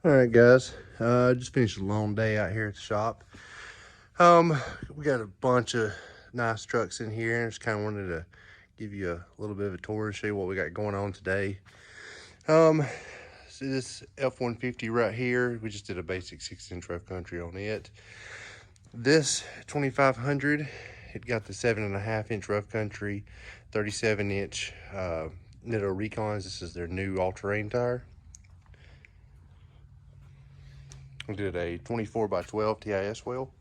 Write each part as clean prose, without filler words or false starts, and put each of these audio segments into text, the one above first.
All right, guys. Just finished a long day out here at the shop. We got a bunch of nice trucks in here, and just kind of wanted to give you a little bit of a tour and show you what we got going on today. So this F-150 right here, we just did a basic 6-inch rough country on it. This 2500, it got the 7.5-inch rough country, 37-inch Nitto Recons. This is their new all-terrain tire. We did a 24x12 TIS wheel.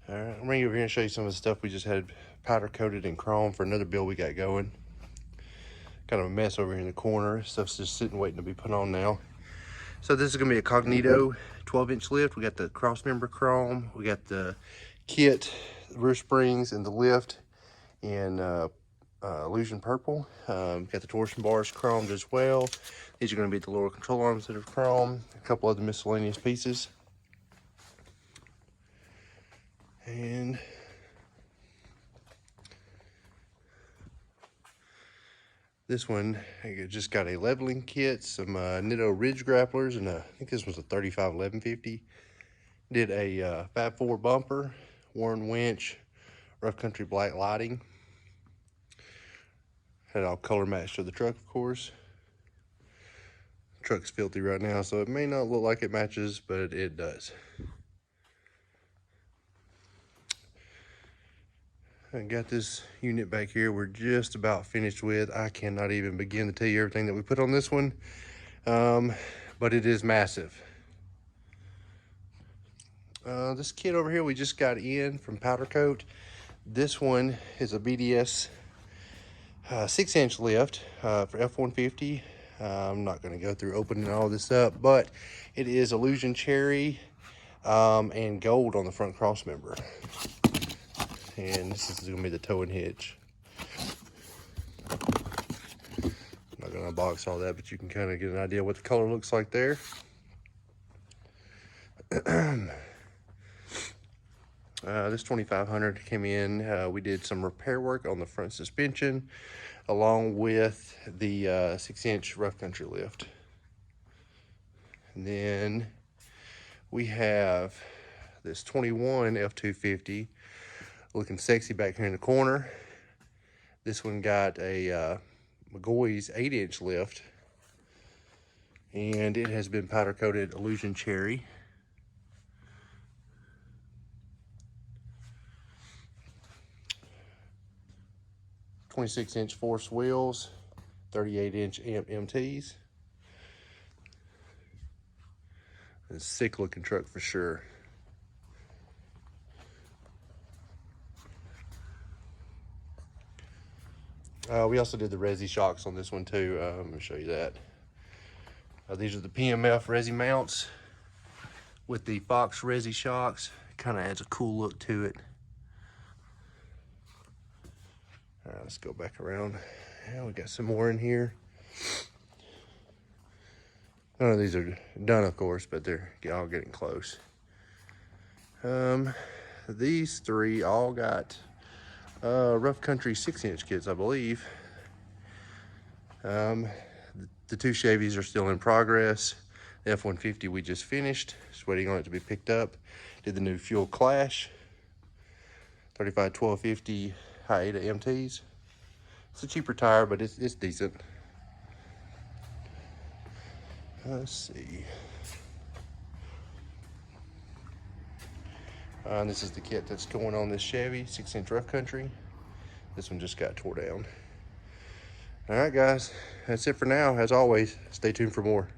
All right, I'm bringing you over here and show you some of the stuff we just had powder coated in chrome for another build we got going. Kind of a mess over here in the corner. Stuff's just sitting waiting to be put on now. So this is gonna be a Cognito 12-inch lift. We got the cross member chrome. We got the kit, the rear springs, and the lift in illusion purple. Got the torsion bars chromed as well. These are going to be the lower control arms that are chrome. A couple other miscellaneous pieces. And this one, I just got a leveling kit, some Nitto Ridge grapplers, and I think this was a 35 1150. Did a Fab 4 bumper, Warren winch, rough country black lighting. Had it all color matched to the truck, of course. Truck's filthy right now, so it may not look like it matches, but it does. I got this unit back here we're just about finished with. I cannot even begin to tell you everything that we put on this one, but it is massive. This kit over here we just got in from Powder Coat. This one is a BDS 6-inch lift for F-150. I'm not going to go through opening all this up, but it is illusion cherry and gold on the front cross member. And this is going to be the tow and hitch. I'm not going to box all that, but you can kind of get an idea what the color looks like there. This 2500 came in. We did some repair work on the front suspension along with the 6-inch rough country lift. And then we have this 21 F250 looking sexy back here in the corner. This one got a McGoy's 8-inch lift, and it has been powder coated illusion cherry. (26-inch force wheels, 38-inch amp MTs. It's a sick looking truck for sure. We also did the Resi shocks on this one too. I'm going to show you that. These are the PMF Resi mounts with the Fox Resi shocks. Kind of adds a cool look to it. All right, let's go back around. Yeah, we got some more in here. None of these are done, of course, but they're all getting close. These three all got rough country 6-inch kits, I believe. The two Chevys are still in progress. The F-150 we just finished, just waiting on it to be picked up. Did the new Fuel Clash 35 1250 high ADA MTs. It's a cheaper tire, but it's decent. Let's see. This is the kit that's going on this Chevy 6-inch rough country. This one just got tore down. All right, guys, that's it for now. As always, stay tuned for more.